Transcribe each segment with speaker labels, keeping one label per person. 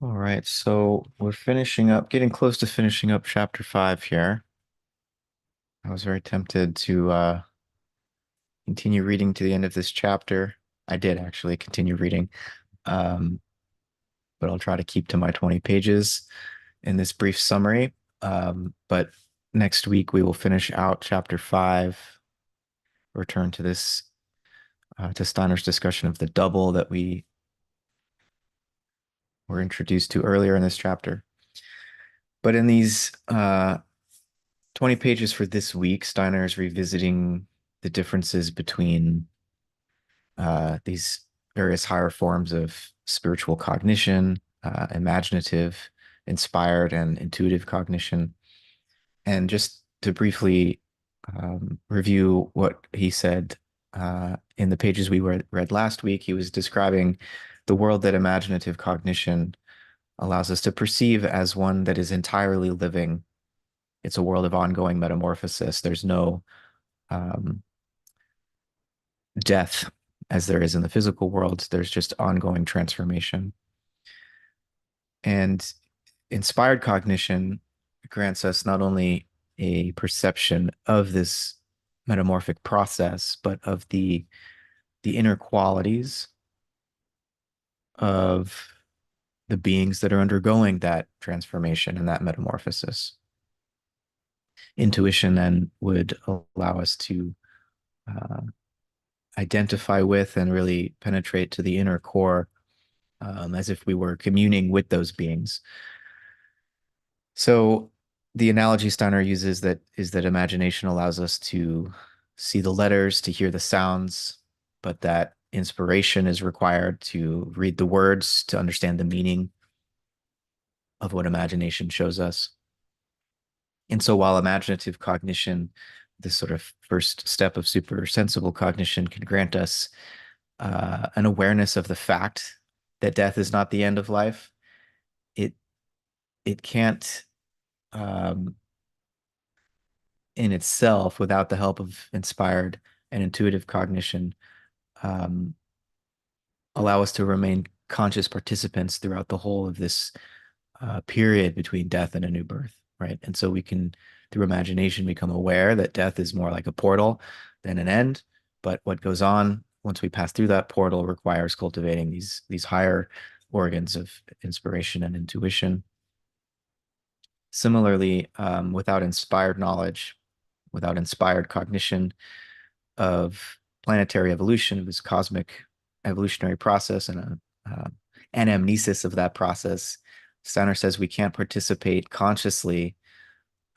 Speaker 1: All right, so we're finishing up, getting close to finishing up chapter 5 here. I was very tempted to continue reading to the end of this chapter. I did actually continue reading, um, but I'll try to keep to my 20 pages in this brief summary. But next week we will finish out chapter 5, return to this to Steiner's discussion of the double that we were introduced to earlier in this chapter. But in these 20 pages for this week, Steiner is revisiting the differences between these various higher forms of spiritual cognition, imaginative, inspired, and intuitive cognition. And just to briefly review what he said in the pages we read last week, he was describing the world that imaginative cognition allows us to perceive as one that is entirely living. It's a world of ongoing metamorphosis. There's no um, death as there is in the physical world. There's just ongoing transformation. And inspired cognition grants us not only a perception of this metamorphic process, but of the inner qualities of the beings that are undergoing that transformation and that metamorphosis. Intuition then would allow us to uh, identify with and really penetrate to the inner core, as if we were communing with those beings. So the analogy Steiner uses that is that imagination allows us to see the letters, to hear the sounds, but that inspiration is required to read the words, to understand the meaning of what imagination shows us. And so while imaginative cognition, this sort of first step of supersensible cognition, can grant us an awareness of the fact that death is not the end of life, it it can't um, in itself, without the help of inspired and intuitive cognition, um, allow us to remain conscious participants throughout the whole of this period between death and a new birth, right? And so we can, through imagination, become aware that death is more like a portal than an end. But what goes on once we pass through that portal requires cultivating these higher organs of inspiration and intuition. Similarly, without inspired knowledge, without inspired cognition of planetary evolution, of this cosmic evolutionary process, and a anamnesis of that process, Steiner says we can't participate consciously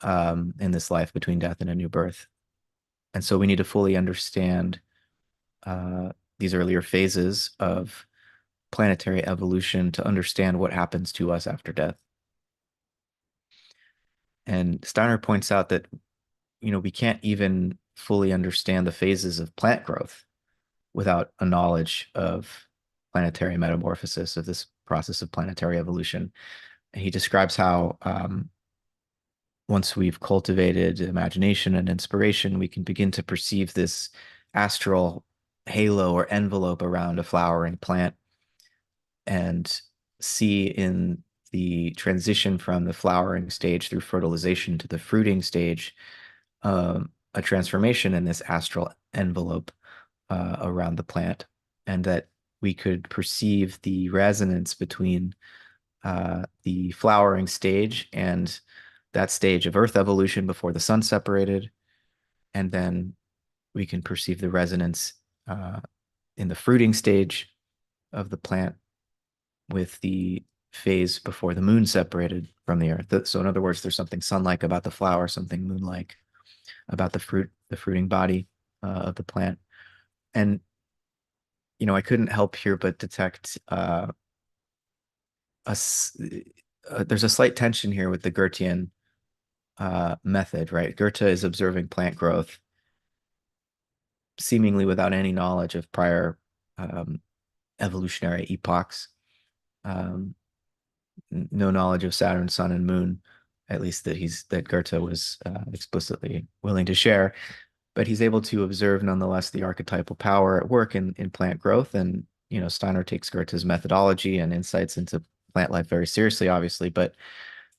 Speaker 1: in this life between death and a new birth. And so we need to fully understand these earlier phases of planetary evolution to understand what happens to us after death. And Steiner points out that, we can't even fully understand the phases of plant growth without a knowledge of planetary metamorphosis, of this process of planetary evolution. He describes how once we've cultivated imagination and inspiration, we can begin to perceive this astral halo or envelope around a flowering plant and see in the transition from the flowering stage through fertilization to the fruiting stage, a transformation in this astral envelope around the plant, and that we could perceive the resonance between the flowering stage and that stage of Earth evolution before the sun separated, and then we can perceive the resonance in the fruiting stage of the plant with the phase before the moon separated from the Earth. So in other words, there's something sun-like about the flower, something moon-like about the fruiting body of the plant. And I couldn't help here but detect there's a slight tension here with the Goethean method, right? Goethe is observing plant growth seemingly without any knowledge of prior um, evolutionary epochs, um, no knowledge of Saturn, Sun, and Moon, at least that Goethe was explicitly willing to share. But he's able to observe nonetheless the archetypal power at work in plant growth. And Steiner takes Goethe's methodology and insights into plant life very seriously, obviously, but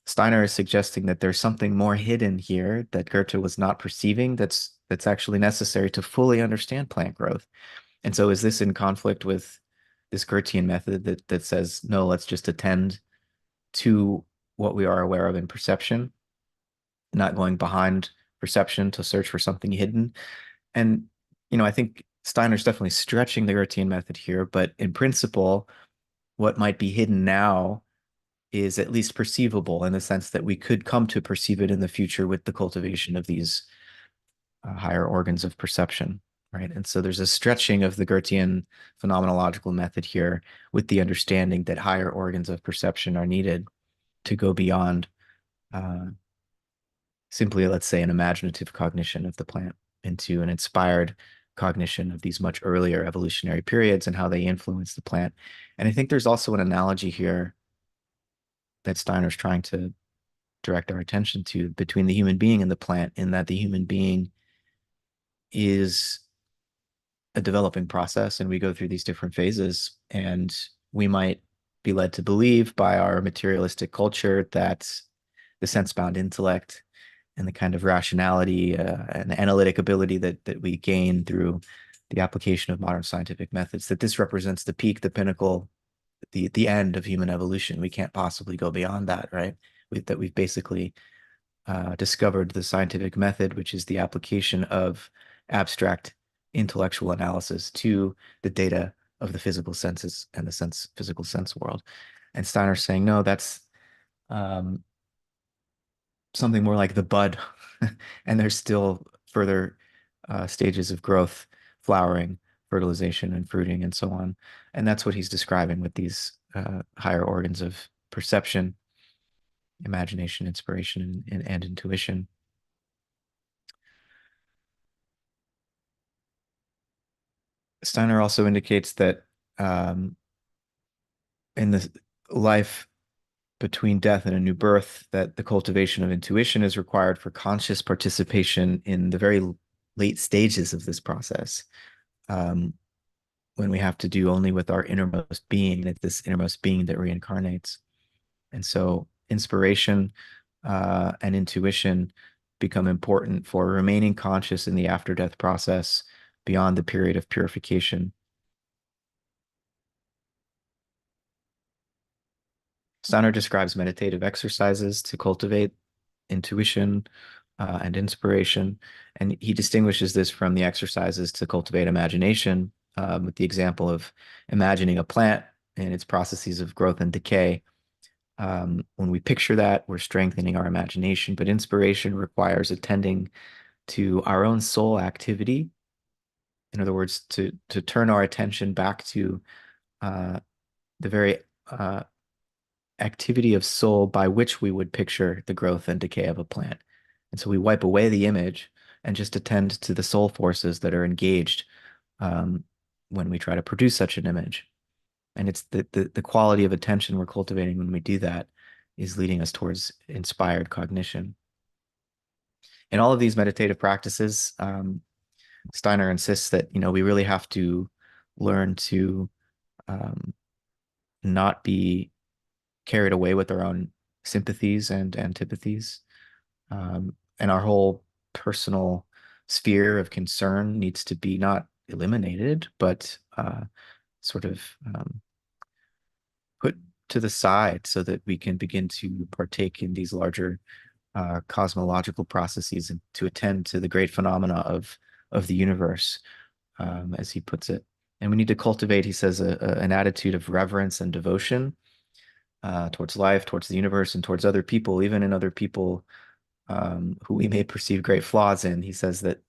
Speaker 1: Steiner is suggesting that there's something more hidden here that Goethe was not perceiving that's actually necessary to fully understand plant growth. And so is this in conflict with this Goethean method that says, no, let's just attend to what we are aware of in perception, not going behind perception to search for something hidden? And, I think Steiner's definitely stretching the Goethean method here, but in principle, what might be hidden now is at least perceivable in the sense that we could come to perceive it in the future with the cultivation of these higher organs of perception, right? And so there's a stretching of the Goethean phenomenological method here with the understanding that higher organs of perception are needed to go beyond uh, simply, let's say, an imaginative cognition of the plant into an inspired cognition of these much earlier evolutionary periods and how they influence the plant. And I think there's also an analogy here that Steiner's trying to direct our attention to between the human being and the plant, in that the human being is a developing process and we go through these different phases, and we might be led to believe by our materialistic culture that the sense-bound intellect and the kind of rationality and analytic ability that we gain through the application of modern scientific methods, that this represents the peak, the pinnacle, the end of human evolution. We can't possibly go beyond that, right? That we've basically discovered the scientific method, which is the application of abstract intellectual analysis to the data of the physical senses and the physical sense world. And Steiner's saying, no, that's um, something more like the bud, and there's still further stages of growth, flowering, fertilization, and fruiting, and so on. And that's what he's describing with these higher organs of perception, imagination, inspiration, and intuition. Steiner also indicates that in the life between death and a new birth, that the cultivation of intuition is required for conscious participation in the very late stages of this process, um, when we have to do only with our innermost being, that this innermost being that reincarnates. And so inspiration and intuition become important for remaining conscious in the after death process beyond the period of purification. Steiner describes meditative exercises to cultivate intuition and inspiration, and he distinguishes this from the exercises to cultivate imagination, with the example of imagining a plant and its processes of growth and decay. When we picture that, we're strengthening our imagination, but inspiration requires attending to our own soul activity. In other words, to turn our attention back to uh, the very activity of soul by which we would picture the growth and decay of a plant. And so we wipe away the image and just attend to the soul forces that are engaged um, when we try to produce such an image. And it's the quality of attention we're cultivating when we do that is leading us towards inspired cognition. In all of these meditative practices, Steiner insists that we really have to learn to um, not be carried away with our own sympathies and antipathies. And our whole personal sphere of concern needs to be not eliminated, but sort of put to the side so that we can begin to partake in these larger cosmological processes and to attend to the great phenomena of the universe, as he puts it. And we need to cultivate, he says, an attitude of reverence and devotion towards life, towards the universe, and towards other people, even in other people who we may perceive great flaws in. He says that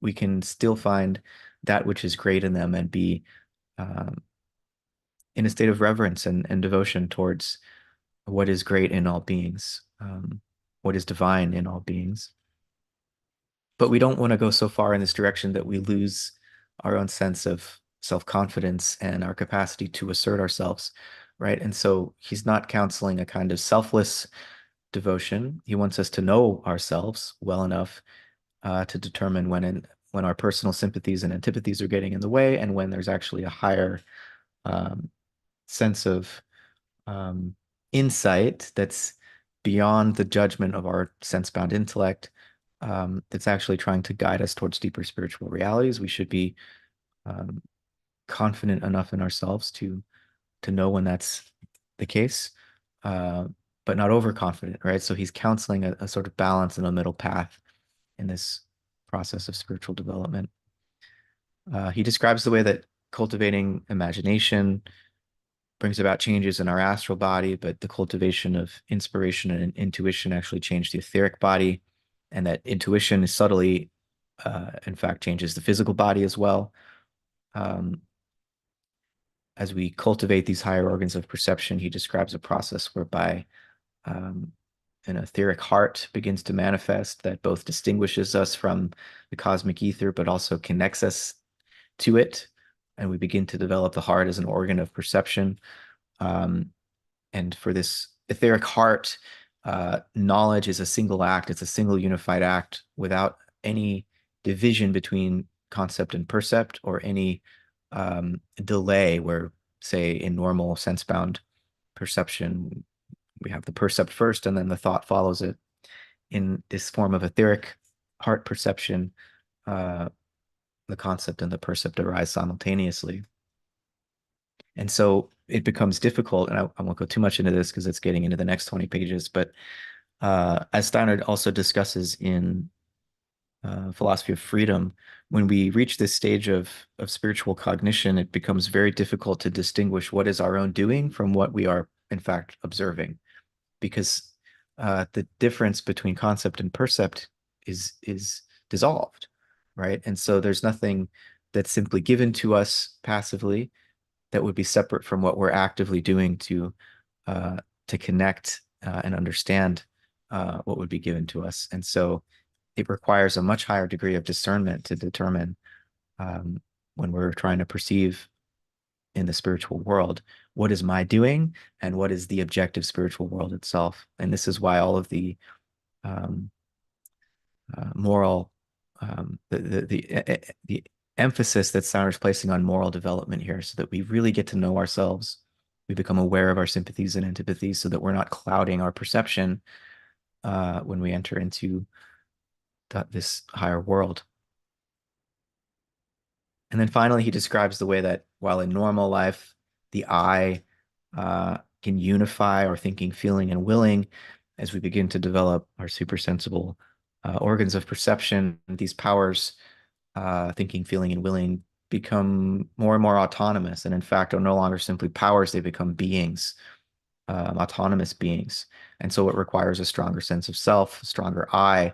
Speaker 1: we can still find that which is great in them and be um, in a state of reverence and devotion towards what is great in all beings, what is divine in all beings. But we don't want to go so far in this direction that we lose our own sense of self-confidence and our capacity to assert ourselves, right? And so he's not counseling a kind of selfless devotion. He wants us to know ourselves well enough to determine when our personal sympathies and antipathies are getting in the way, and when there's actually a higher sense of insight that's beyond the judgment of our sense-bound intellect, that's actually trying to guide us towards deeper spiritual realities. We should be um, confident enough in ourselves to know when that's the case, uh, but not overconfident, right? So he's counseling a sort of balance and a middle path in this process of spiritual development. He describes the way that cultivating imagination brings about changes in our astral body, but the cultivation of inspiration and intuition actually change the etheric body, and that intuition is subtly, in fact, changes the physical body as well. Um, as we cultivate these higher organs of perception, he describes a process whereby um, an etheric heart begins to manifest that both distinguishes us from the cosmic ether, but also connects us to it. And we begin to develop the heart as an organ of perception. Um, and for this etheric heart, knowledge is a single act. It's a single unified act without any division between concept and percept or any delay where, say, in normal sense-bound perception, we have the percept first and then the thought follows it. In this form of etheric heart perception, uh, the concept and the percept arise simultaneously. And so it becomes difficult, and I won't go too much into this because it's getting into the next 20 pages, but as Steiner also discusses in Philosophy of Freedom, when we reach this stage of spiritual cognition, it becomes very difficult to distinguish what is our own doing from what we are, in fact, observing, because the difference between concept and percept is dissolved, right? And so there's nothing that's simply given to us passively that would be separate from what we're actively doing uh, to connect and understand what would be given to us. And so it requires a much higher degree of discernment to determine um, when we're trying to perceive in the spiritual world what is my doing and what is the objective spiritual world itself. And this is why all of the um, moral the emphasis that Sauer's placing on moral development here, so that we really get to know ourselves. We become aware of our sympathies and antipathies, so that we're not clouding our perception when we enter into this higher world. And then finally, he describes the way that while in normal life, the I can unify our thinking, feeling, and willing, as we begin to develop our supersensible organs of perception, these powers, thinking, feeling, and willing, become more and more autonomous. And in fact, are no longer simply powers, they become beings, autonomous beings. And so it requires a stronger sense of self, a stronger I,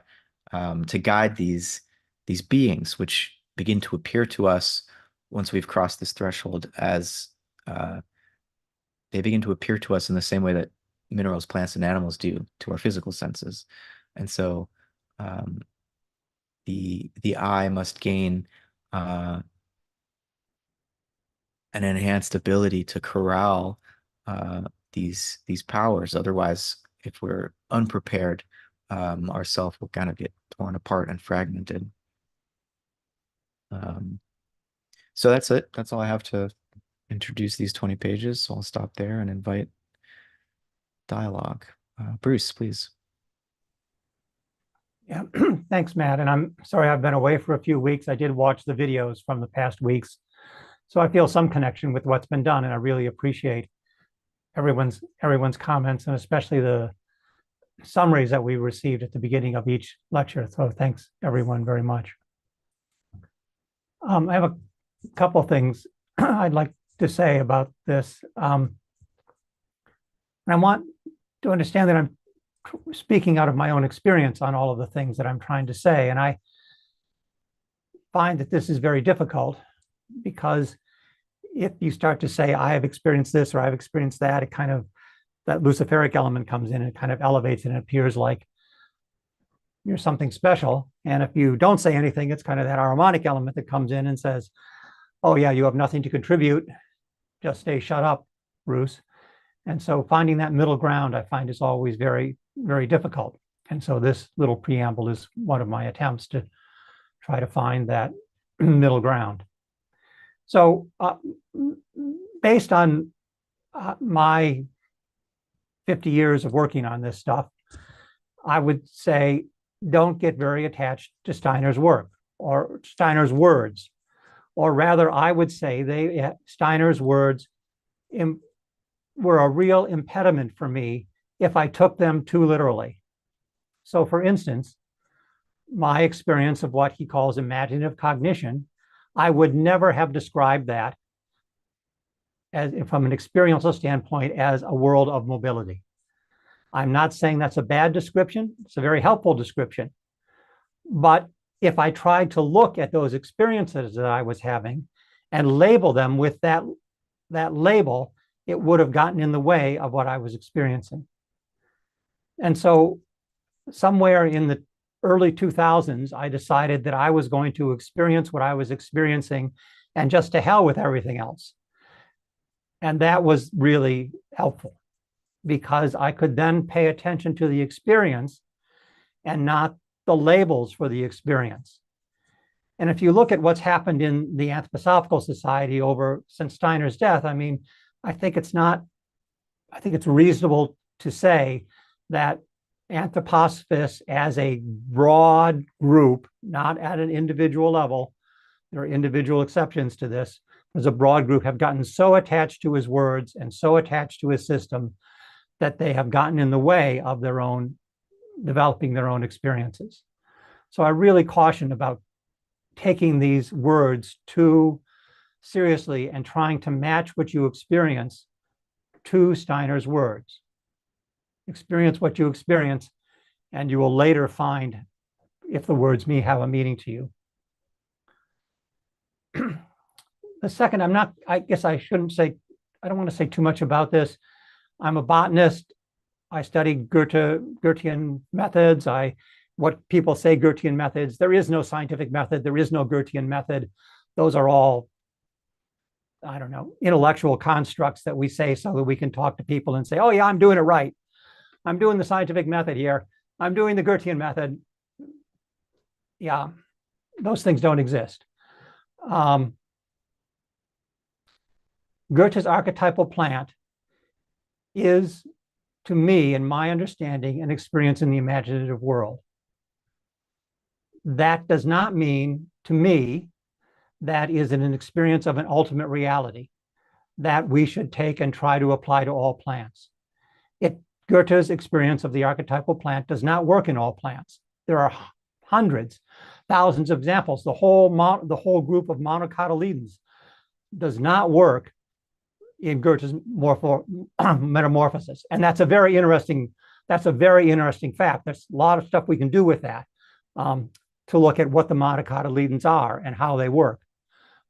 Speaker 1: to guide these beings, which begin to appear to us once we've crossed this threshold as they begin to appear to us in the same way that minerals, plants, and animals do to our physical senses. And so um, the I must gain an enhanced ability to corral these powers. Otherwise, if we're unprepared, our self will kind of get torn apart and fragmented. Um, so that's it. That's all I have to introduce these 20 pages. So I'll stop there and invite dialogue. Bruce, please.
Speaker 2: Yeah, thanks, Matt. And I'm sorry I've been away for a few weeks. I did watch the videos from the past weeks, so I feel some connection with what's been done, and I really appreciate everyone's comments, and especially the summaries that we received at the beginning of each lecture. So thanks, everyone, very much. I have a couple of things I'd like to say about this. And I want to understand that I'm speaking out of my own experience on all of the things that I'm trying to say. And I find that this is very difficult because if you start to say, I have experienced this or I've experienced that, it kind of, that Luciferic element comes in and it kind of elevates and it appears like you're something special. And if you don't say anything, it's kind of that harmonic element that comes in and says, oh yeah, you have nothing to contribute. Just stay shut up, Bruce. And so finding that middle ground, I find, is always very, very difficult. And so this little preamble is one of my attempts to try to find that middle ground. So based on my 50 years of working on this stuff, I would say don't get very attached to Steiner's work or Steiner's words. Or rather, I would say Steiner's words were a real impediment for me if I took them too literally. So, for instance, my experience of what he calls imaginative cognition, I would never have described that as, from an experiential standpoint, as a world of mobility. I'm not saying that's a bad description. It's a very helpful description. But if I tried to look at those experiences that I was having and label them with that label, it would have gotten in the way of what I was experiencing. And so somewhere in the early 2000s, I decided that I was going to experience what I was experiencing and just to hell with everything else. And that was really helpful because I could then pay attention to the experience and not the labels for the experience. And if you look at what's happened in the Anthroposophical Society since Steiner's death, I mean, I think it's reasonable to say that anthroposophists as a broad group, not at an individual level, there are individual exceptions to this, as a broad group have gotten so attached to his words and so attached to his system that they have gotten in the way of developing their own experiences. So I really caution about taking these words too seriously and trying to match what you experience to Steiner's words. Experience what you experience, and you will later find if the words have a meaning to you. The second, I guess I shouldn't say, I don't want to say too much about this. I'm a botanist. I study Goethean methods. What people say Goethean methods. There is no scientific method. There is no Goethean method. Those are all, I don't know, intellectual constructs that we say so that we can talk to people and say, oh yeah, I'm doing it right. I'm doing the scientific method here. I'm doing the Goethean method. Yeah, those things don't exist. Goethe's archetypal plant is, to me, in my understanding, an experience in the imaginative world. That does not mean, to me, that is an experience of an ultimate reality that we should take and try to apply to all plants. Goethe's experience of the archetypal plant does not work in all plants. There are hundreds, thousands of examples. The whole group of monocotyledons does not work in Goethe's metamorphosis. And that's a very interesting fact. There's a lot of stuff we can do with that to look at what the monocotyledons are and how they work.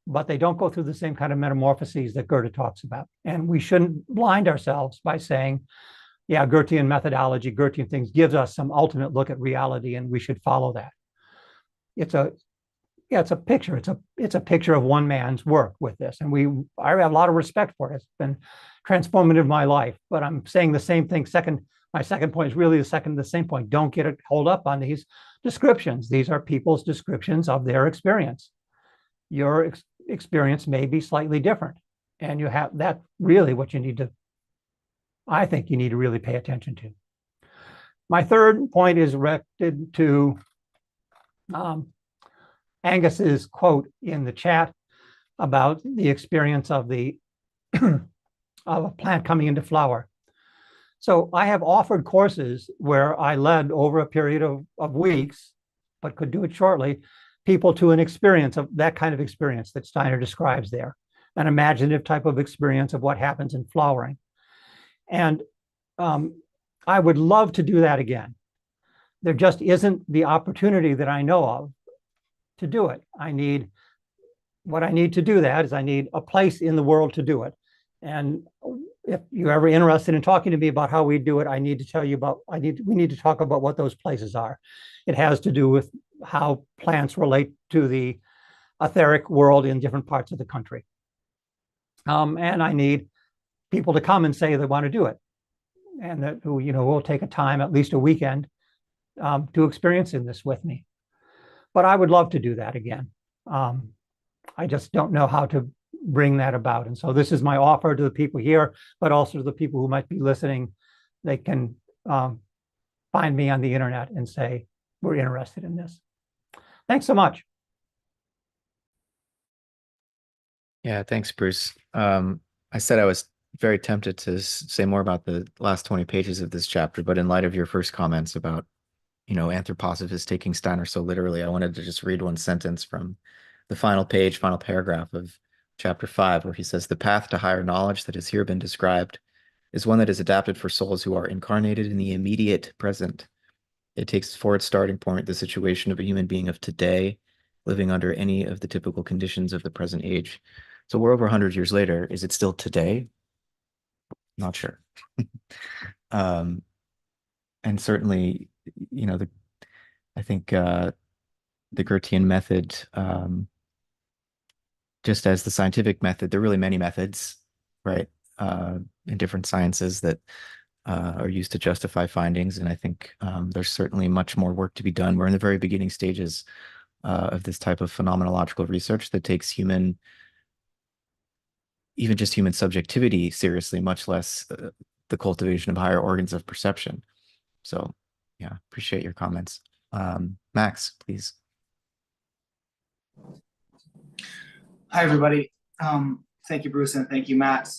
Speaker 2: But they don't go through the same kind of metamorphoses that Goethe talks about. And we shouldn't blind ourselves by saying, yeah, Goethean methodology, Goethean things gives us some ultimate look at reality, and we should follow that. It's a picture. It's a picture of one man's work with this, and I have a lot of respect for it. It's been transformative in my life. But I'm saying the same thing. My second point is really the same point. Don't get hold up on these descriptions. These are people's descriptions of their experience. Your experience may be slightly different, and that's really what I think you need to really pay attention to. My third point is directed to Angus's quote in the chat about the experience of of a plant coming into flower. So I have offered courses where I led over a period of weeks, but could do it shortly, people to an experience of that kind of experience that Steiner describes there, an imaginative type of experience of what happens in flowering. And I would love to do that again. There just isn't the opportunity that I know of to do it. What I need to do that is I need a place in the world to do it. And if you're ever interested in talking to me about how we do it, we need to talk about what those places are. It has to do with how plants relate to the etheric world in different parts of the country. And I need people to come and say they want to do it, and that will take a time, at least a weekend, to experience in this with me. But I would love to do that again. I just don't know how to bring that about. And so this is my offer to the people here, but also to the people who might be listening. they can find me on the internet and say, we're interested in this. Thanks so much.
Speaker 1: Yeah, thanks, Bruce. I said I was very tempted to say more about the last 20 pages of this chapter, but in light of your first comments about, anthroposophists taking Steiner so literally, I wanted to just read one sentence from the final page, final paragraph of chapter 5, where he says, "The path to higher knowledge that has here been described is one that is adapted for souls who are incarnated in the immediate present. It takes for its starting point the situation of a human being of today, living under any of the typical conditions of the present age." So we're over 100 years later. Is it still today? Not sure. Um, and certainly, you know, the I think the Gertian method, just as the scientific method, there are really many methods, right, in different sciences that are used to justify findings. And I think there's certainly much more work to be done. We're in the very beginning stages of this type of phenomenological research that takes even just human subjectivity seriously, much less the cultivation of higher organs of perception. So, yeah, appreciate your comments. Max, please.
Speaker 3: Hi, everybody. Thank you, Bruce, and thank you, Matt.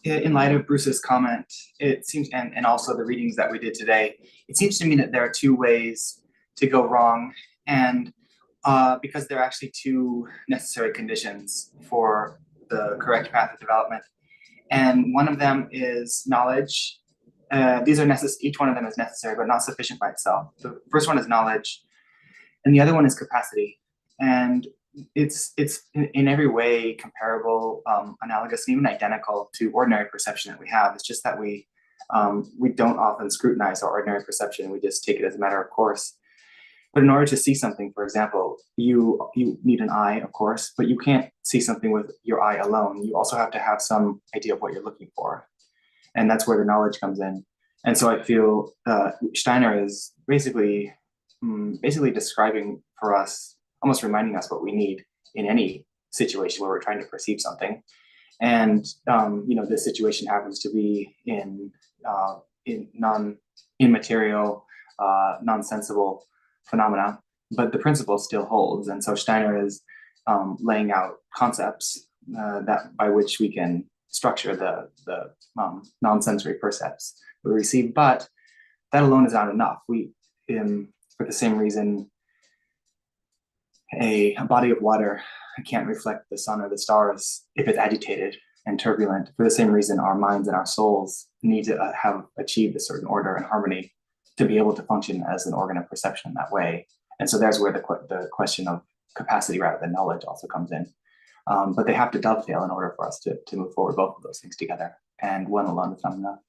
Speaker 3: In light of Bruce's comment, it seems, and also the readings that we did today, it seems to me that there are two ways to go wrong, and because there are actually two necessary conditions for the correct path of development. And one of them is knowledge. These are necessary, each one of them is necessary, but not sufficient by itself. The first one is knowledge, and the other one is capacity. And it's in every way comparable, analogous, and even identical to ordinary perception that we have. It's just that we don't often scrutinize our ordinary perception. We just take it as a matter of course. But in order to see something, for example, you need an eye, of course, but you can't see something with your eye alone. You also have to have some idea of what you're looking for, and that's where the knowledge comes in. And so I feel Steiner is basically describing for us, almost reminding us what we need in any situation where we're trying to perceive something. And this situation happens to be in immaterial, non-sensible phenomena, but the principle still holds. And so Steiner is laying out concepts that by which we can structure the non-sensory percepts we receive. But that alone is not enough. For the same reason, a body of water can't reflect the sun or the stars if it's agitated and turbulent. For the same reason, our minds and our souls need to have achieved a certain order and harmony to be able to function as an organ of perception in that way. And so there's where the question of capacity rather than knowledge also comes in. But they have to dovetail in order for us to move forward both of those things together. And one alone is not enough.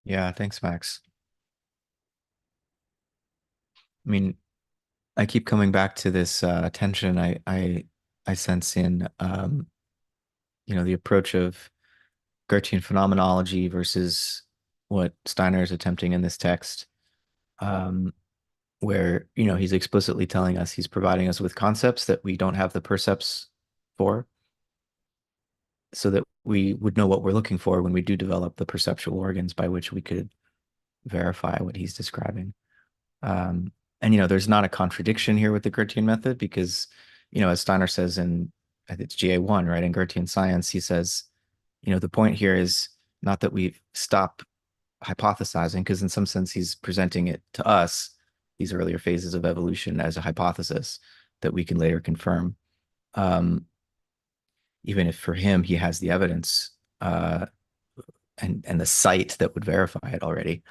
Speaker 1: Yeah, thanks, Max. I mean, I keep coming back to this tension I sense in the approach of Goethean phenomenology versus what Steiner is attempting in this text, where he's explicitly telling us he's providing us with concepts that we don't have the percepts for, so that we would know what we're looking for when we do develop the perceptual organs by which we could verify what he's describing. And there's not a contradiction here with the Goethean method because, as Steiner says in, I think it's GA1, right? In Goethean science, he says, the point here is not that we stop hypothesizing, because in some sense he's presenting it to us, these earlier phases of evolution, as a hypothesis that we can later confirm. Even if for him he has the evidence and the site that would verify it already.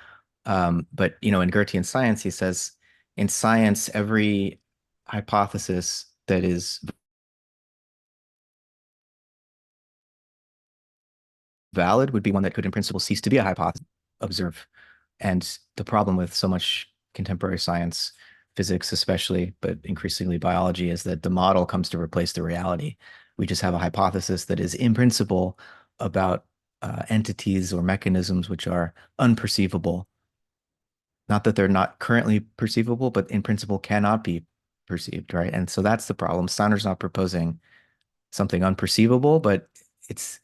Speaker 1: But in Goethean science, he says, in science, every hypothesis that is valid would be one that could in principle cease to be a hypothesis. Observe. And the problem with so much contemporary science, physics especially, but increasingly biology, is that the model comes to replace the reality. We just have a hypothesis that is in principle about entities or mechanisms which are unperceivable Not that they're not currently perceivable, but in principle cannot be perceived, right? And so that's the problem. Steiner's not proposing something unperceivable, but it's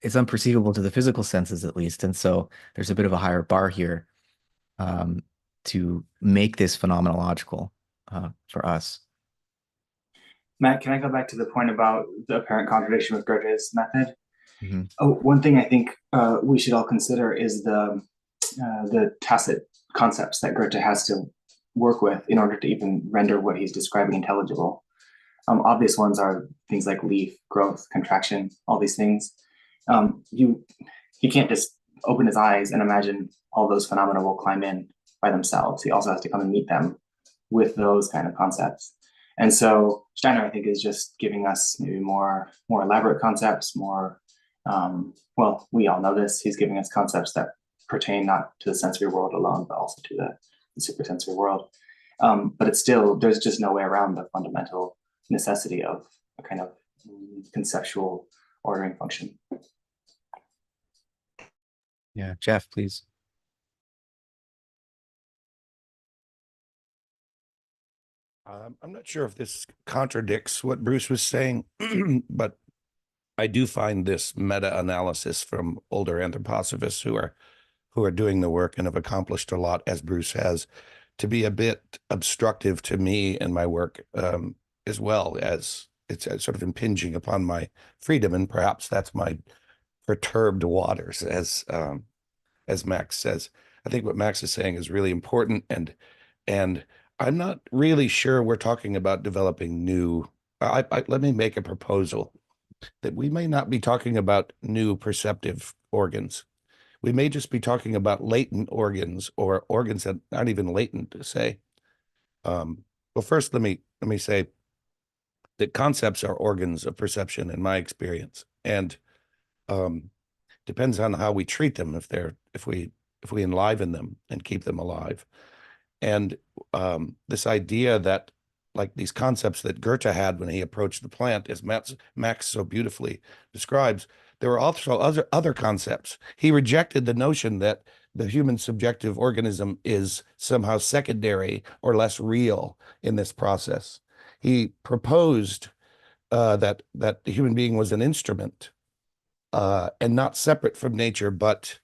Speaker 1: it's unperceivable to the physical senses at least. And so there's a bit of a higher bar here um, to make this phenomenological for us.
Speaker 3: Matt, can I go back to the point about the apparent contradiction with Goethe's method?
Speaker 1: Mhm.
Speaker 3: Oh, one thing I think we should all consider is the tacit concepts that Goethe has to work with in order to even render what he's describing intelligible. Obvious ones are things like leaf, growth, contraction, all these things. He can't just open his eyes and imagine all those phenomena will climb in by themselves. He also has to come and meet them with those kind of concepts. And so Steiner, I think, is just giving us maybe more elaborate concepts, more well, we all know this. He's giving us concepts that pertain not to the sensory world alone, but also to the supersensory world. But it's still, there's just no way around the fundamental necessity of a kind of conceptual ordering function.
Speaker 1: Yeah, Jeff, please.
Speaker 4: I'm not sure if this contradicts what Bruce was saying, but I do find this meta-analysis from older anthroposophists who are doing the work and have accomplished a lot, as Bruce has, to be a bit obstructive to me and my work, as well as it's sort of impinging upon my freedom, and perhaps that's my perturbed waters, as Max says. I think what Max is saying is really important, and I'm not really sure we're talking about developing new. Let me make a proposal that we may not be talking about new perceptive organs. We may just be talking about latent organs, or organs that aren't even latent to say. Well, first, let me say that concepts are organs of perception in my experience, and um, depends on how we treat them. If we enliven them and keep them alive. And this idea that, like, these concepts that Goethe had when he approached the plant, as Max so beautifully describes, there were also other concepts. He rejected the notion that the human subjective organism is somehow secondary or less real in this process. He proposed that the human being was an instrument, and not separate from nature, but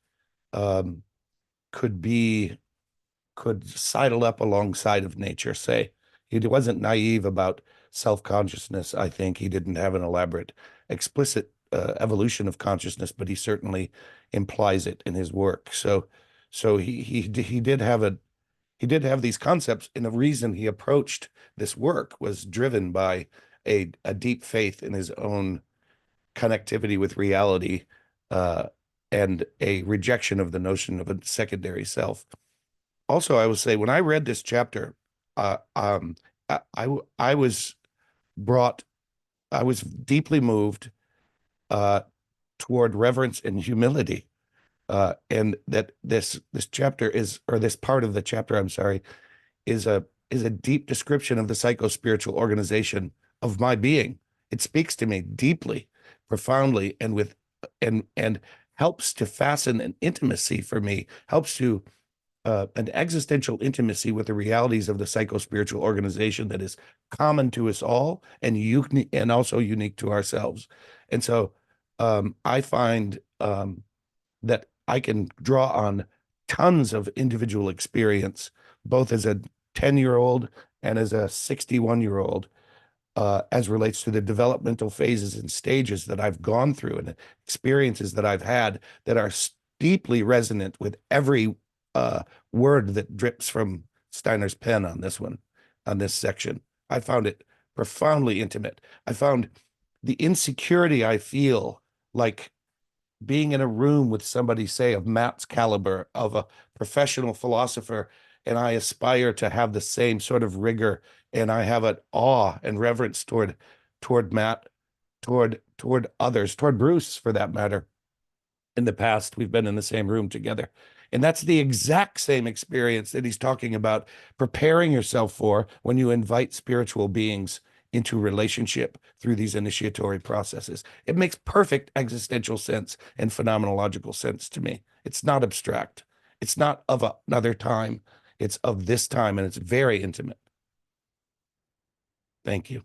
Speaker 4: um, could sidle up alongside of nature, say. He wasn't naive about self-consciousness. I think he didn't have an elaborate, explicit evolution of consciousness, but he certainly implies it in his work. So he did have these concepts, and the reason he approached this work was driven by a deep faith in his own connectivity with reality, uh, and a rejection of the notion of a secondary self. Also, I will say, when I read this chapter, uh, um, I was brought, I was deeply moved uh, toward reverence and humility, and that this chapter is, or this part of the chapter, I'm sorry, is a deep description of the psycho-spiritual organization of my being. It speaks to me deeply, profoundly, and and helps to fasten an intimacy for me, helps to an existential intimacy with the realities of the psycho-spiritual organization that is common to us all, and unique, and also unique to ourselves. And so I find that I can draw on tons of individual experience, both as a 10-year-old and as a 61-year-old, as relates to the developmental phases and stages that I've gone through, and experiences that I've had that are deeply resonant with every word that drips from Steiner's pen on this one, on this section. I found it profoundly intimate. I found the insecurity I feel, like being in a room with somebody, say, of Matt's caliber, of a professional philosopher, and I aspire to have the same sort of rigor, and I have an awe and reverence toward Matt, toward others, toward Bruce, for that matter. In the past, we've been in the same room together. And that's the exact same experience that he's talking about preparing yourself for when you invite spiritual beings into relationship through these initiatory processes. It makes perfect existential sense and phenomenological sense to me. It's not abstract. It's not of another time. It's of this time, and it's very intimate. Thank you.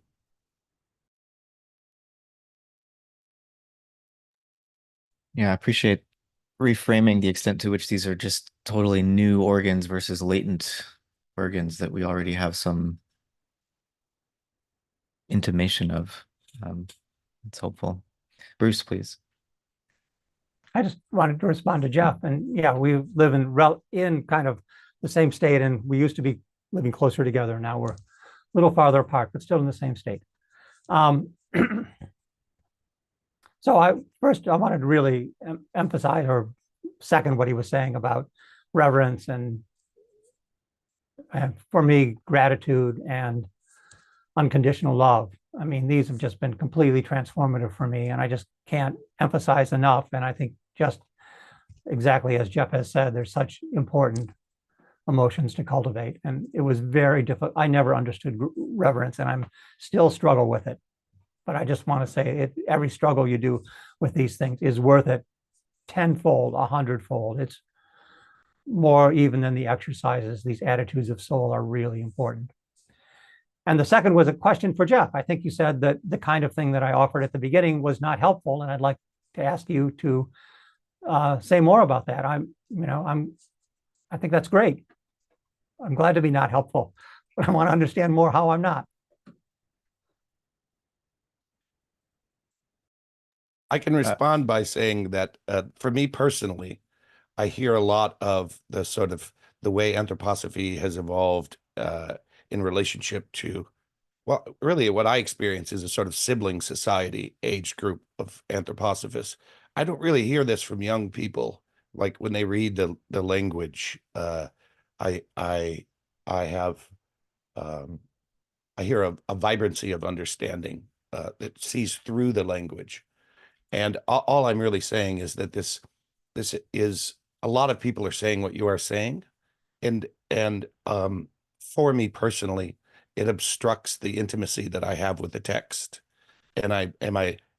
Speaker 1: Yeah, I appreciate reframing the extent to which these are just totally new organs versus latent organs that we already have some intimation of. It's helpful. Bruce, please.
Speaker 2: I just wanted to respond to Jeff. And yeah, we live in kind of the same state, and we used to be living closer together. Now we're a little farther apart, but still in the same state. So I wanted to really emphasize or second what he was saying about reverence and for me, gratitude and unconditional love. I mean, these have just been completely transformative for me, and I just can't emphasize enough. And I think just exactly as Jeff has said, there's such important emotions to cultivate, and it was very difficult. I never understood reverence, and I'm still struggle with it. But I just want to say every struggle you do with these things is worth it tenfold, 100-fold. It's more even than the exercises. These attitudes of soul are really important. And the second was a question for Jeff. I think you said that the kind of thing that I offered at the beginning was not helpful, and I'd like to ask you to say more about that. I think that's great. I'm glad to be not helpful, but I want to understand more how I'm not.
Speaker 4: I can respond by saying that for me personally, I hear a lot of the sort of the way anthroposophy has evolved in relationship to, well, really what I experience is a sort of sibling society age group of anthroposophists. I don't really hear this from young people. Like when they read the language, I have I hear a vibrancy of understanding that sees through the language. And all I'm really saying is that this is, a lot of people are saying what you are saying, and for me personally, it obstructs the intimacy that I have with the text. And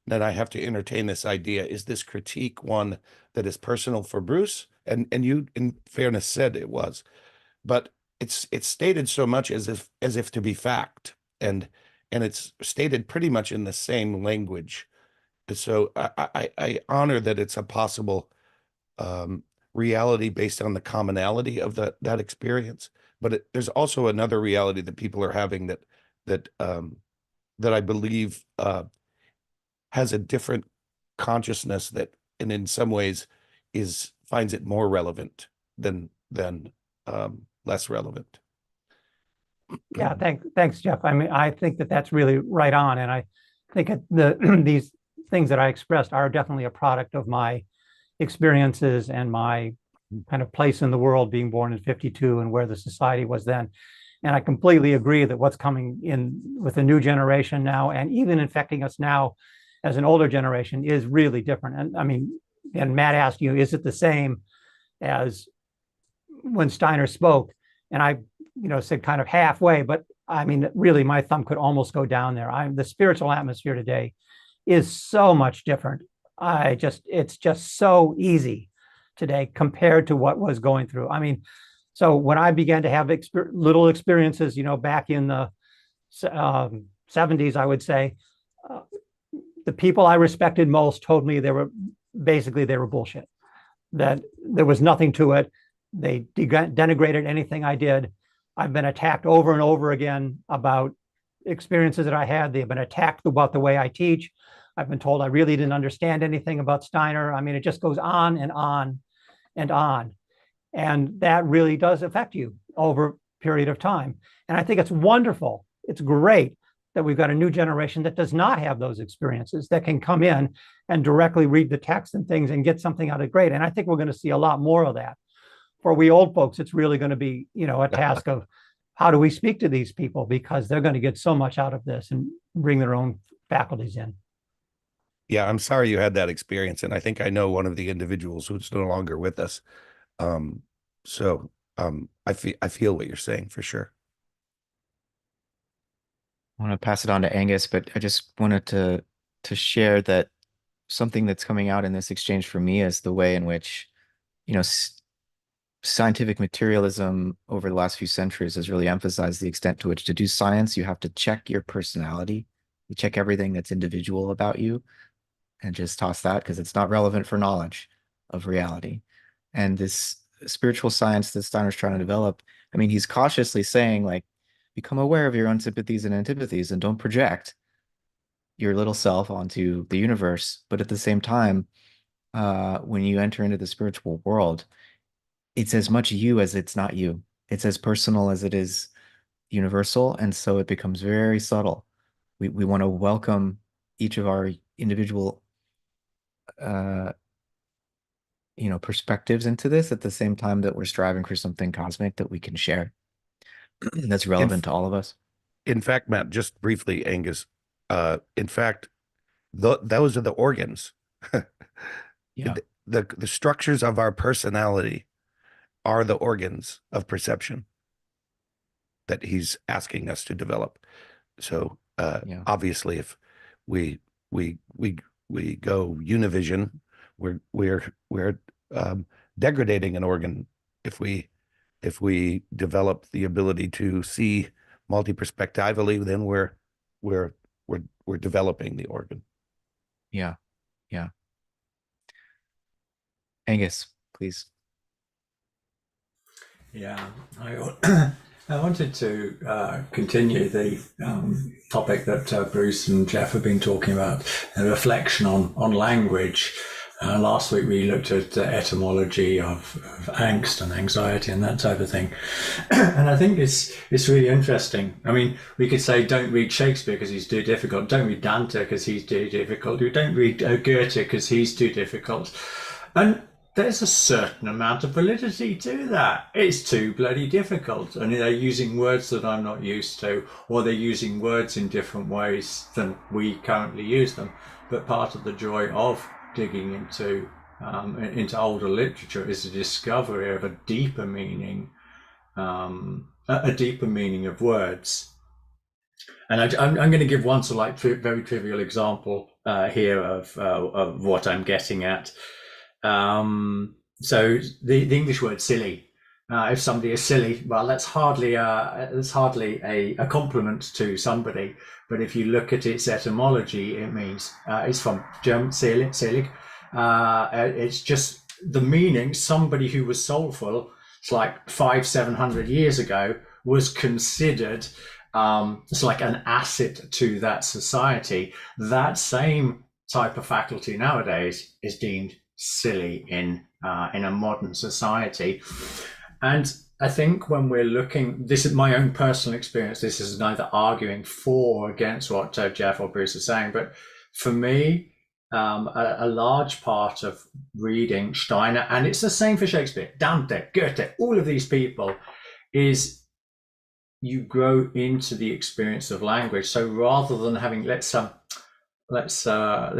Speaker 4: then I have to entertain this idea: is this critique one that is personal for Bruce? And you, in fairness, said it was, but it's stated so much as if to be fact, and it's stated pretty much in the same language. So I honor that it's a possible reality based on the commonality of that experience, but there's also another reality that people are having that I believe has a different consciousness that, and in some ways, finds it more relevant than less relevant.
Speaker 2: Yeah, thanks, Jeff. I mean, I think that that's really right on, and I think these things that I expressed are definitely a product of my experiences and my kind of place in the world, being born in '52 and where the society was then. And I completely agree that what's coming in with the new generation now, and even infecting us now as an older generation, is really different. And I mean, and Matt asked you, is it the same as when Steiner spoke? And I, said kind of halfway, but I mean, really, my thumb could almost go down there. The spiritual atmosphere today is so much different. It's just so easy today compared to what was going through. I mean, so when I began to have little experiences, back in the 70s, I would say, the people I respected most told me they were bullshit, that there was nothing to it. They denigrated anything I did. I've been attacked over and over again about experiences that I had. They've been attacked about the way I teach. I've been told I really didn't understand anything about Steiner. I mean, it just goes on and on and on. And that really does affect you over a period of time. And I think it's wonderful. It's great that we've got a new generation that does not have those experiences, that can come in and directly read the text and things and get something out of great. And I think we're going to see a lot more of that. For we old folks, it's really going to be, a task of how do we speak to these people, because they're going to get so much out of this and bring their own faculties in.
Speaker 4: Yeah, I'm sorry you had that experience, and I think I know one of the individuals who's no longer with us. So I feel what you're saying for sure.
Speaker 1: I want to pass it on to Angus, but I just wanted to share that something that's coming out in this exchange for me is the way in which, scientific materialism over the last few centuries has really emphasized the extent to which to do science, you have to check your personality. You check everything that's individual about you and just toss that because it's not relevant for knowledge of reality. And this spiritual science that Steiner's trying to develop, I mean, he's cautiously saying, like, become aware of your own sympathies and antipathies and don't project your little self onto the universe. But at the same time, when you enter into the spiritual world, it's as much you as it's not you. It's as personal as it is universal. And so it becomes very subtle. We want to welcome each of our individual uh perspectives into this at the same time that we're striving for something cosmic that we can share that's
Speaker 4: In,
Speaker 1: relevant to all of us.
Speaker 4: in fact, Matt, just briefly, Angus, in fact, those are the organs.
Speaker 1: Yeah.
Speaker 4: The structures of our personality are the organs of perception that he's asking us to develop. So
Speaker 1: Yeah.
Speaker 4: obviously, if we go univision, we're degrading an organ if we develop the ability to see multi-perspectively, then we're developing the organ.
Speaker 1: Yeah. Yeah. Angus, please.
Speaker 5: Yeah, I wanted to continue the topic that Bruce and Jeff have been talking about, a reflection on language. Last week we looked at the etymology of angst and anxiety and that type of thing. And I think it's really interesting. I mean, we could say don't read Shakespeare because he's too difficult. Don't read Dante because he's too difficult. Don't read Goethe because he's too difficult. And there's a certain amount of validity to that. It's too bloody difficult. And they're using words that I'm not used to, or they're using words in different ways than we currently use them. But part of the joy of digging into older literature is the discovery of a deeper meaning of words. And I'm going to give one sort of very trivial example here of what I'm getting at. So the English word silly. If somebody is silly, well, that's hardly a compliment to somebody. But if you look at its etymology, it means it's from German selig. It's just the meaning. Somebody who was soulful, it's like 500-700 years ago, was considered it's like an asset to that society. That same type of faculty nowadays is deemed silly in a modern society. And I think when we're looking, this is my own personal experience, this is neither arguing for or against what Jeff or Bruce are saying, but for me, a large part of reading Steiner, and it's the same for Shakespeare, Dante, Goethe, all of these people, is you grow into the experience of language. So rather than having, let's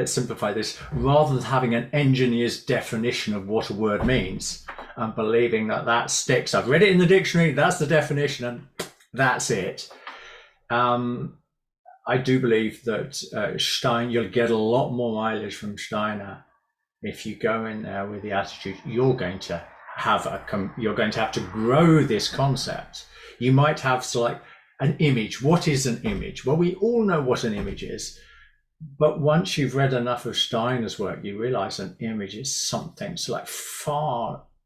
Speaker 5: simplify this, rather than having an engineer's definition of what a word means and believing that sticks, I've read it in the dictionary, that's the definition and that's it. I do believe that you'll get a lot more mileage from Steiner if you go in there with the attitude you're going to have to grow this concept. You might have like an image. What is an image? Well, we all know what an image is. But once you've read enough of Steiner's work, you realize an image is something it's like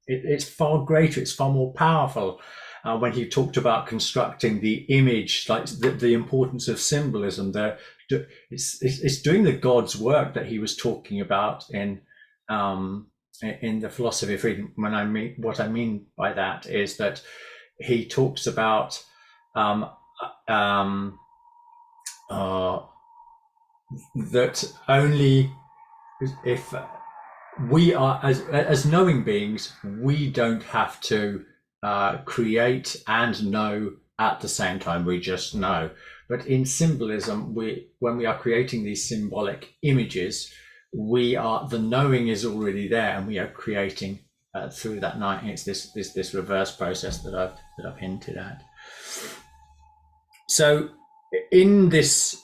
Speaker 5: it's far greater, it's far more powerful. When he talked about constructing the image, like the importance of symbolism, there, it's doing the God's work that he was talking about in the philosophy of freedom. What I mean by that is that he talks about that only if we are as knowing beings, we don't have to create and know at the same time, we just know. But in symbolism, when we are creating these symbolic images, the knowing is already there, and we are creating through that night. It's this reverse process that I've hinted at. So in this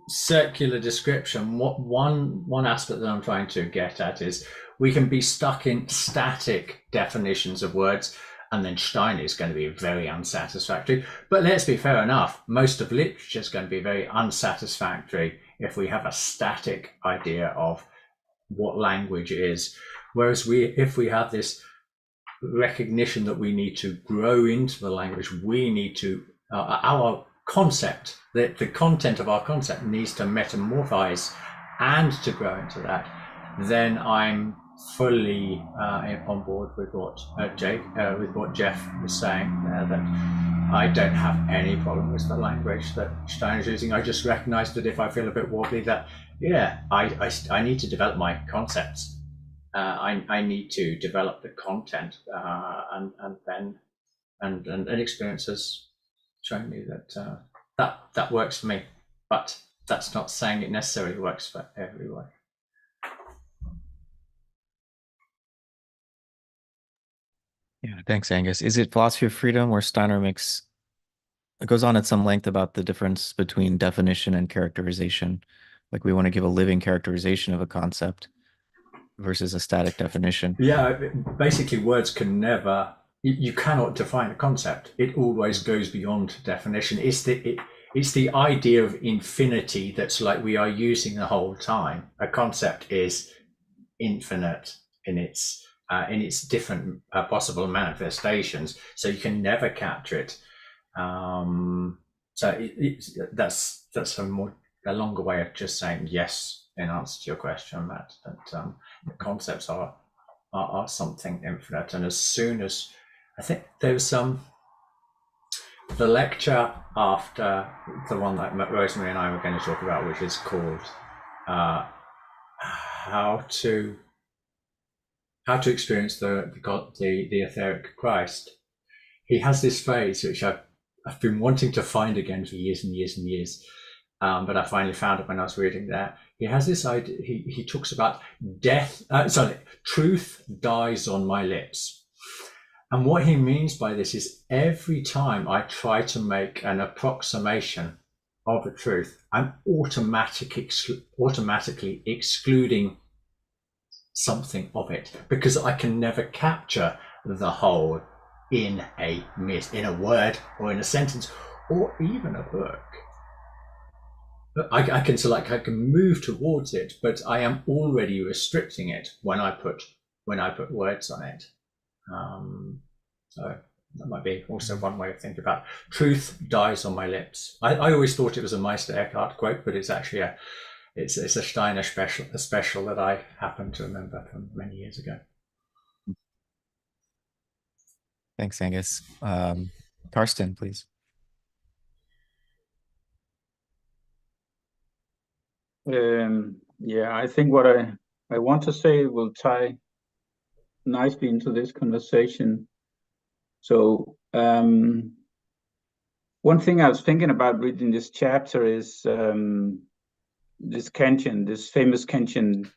Speaker 5: circular description, what one aspect that I'm trying to get at is we can be stuck in static definitions of words, and then Steiner is going to be very unsatisfactory. But let's be fair enough, most of literature is going to be very unsatisfactory if we have a static idea of what language is. Whereas if we have this recognition that we need to grow into the language, we need to, our concept, the content of our concept needs to metamorphose and to grow into that, then I'm fully on board with what Jeff was saying there, that I don't have any problem with the language that Steiner's using. I just recognize that if I feel a bit wobbly, that I need to develop my concepts. I need to develop the content, and experience has shown me that that works for me. But that's not saying it necessarily works for everyone.
Speaker 1: Yeah, thanks, Angus. Is it philosophy of freedom where Steiner goes on at some length about the difference between definition and characterization? Like we want to give a living characterization of a concept versus a static definition.
Speaker 5: Yeah, basically words can never, you cannot define a concept. It always goes beyond definition. It's the idea of infinity that's like we are using the whole time. A concept is infinite in its different possible manifestations, so you can never capture it. So that's a longer way of just saying yes in answer to your question, Matt. That the concepts are something infinite, and as soon as I think there was the lecture after the one that Rosemary and I were going to talk about, which is called how to experience the etheric Christ. He has this phrase which I've been wanting to find again for years and years and years, but I finally found it when I was reading that. He has this idea. He talks about truth dies on my lips, and what he means by this is every time I try to make an approximation of the truth, I'm automatically excluding something of it, because I can never capture the whole in a word or in a sentence or even a book. I can move towards it, but I am already restricting it when I put words on it. So that might be also one way of thinking about it. Truth dies on my lips. I always thought it was a Meister Eckhart quote, but it's actually it's a Steiner special that I happen to remember from many years ago.
Speaker 1: Thanks, Angus. Karsten, please.
Speaker 6: Yeah, I think what I want to say will tie nicely into this conversation. So one thing I was thinking about reading this chapter is this famous Kantian,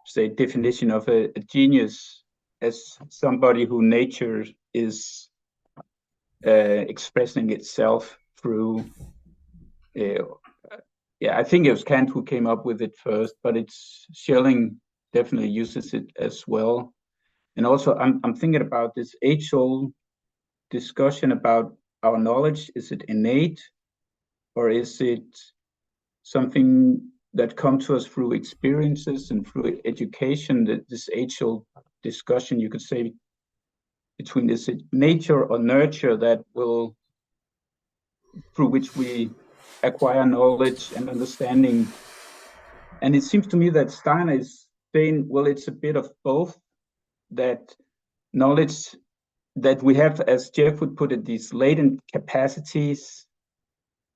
Speaker 6: say, definition of a genius as somebody who nature is expressing itself through. Yeah, I think it was Kant who came up with it first, but Schelling definitely uses it as well. And also, I'm thinking about this age-old discussion about our knowledge. Is it innate, or is it something that comes to us through experiences and through education? That this age-old discussion, you could say, between this nature or nurture that will, through which we acquire knowledge and understanding. And it seems to me that Steiner is saying, well, it's a bit of both, that knowledge that we have, as Jeff would put it, these latent capacities,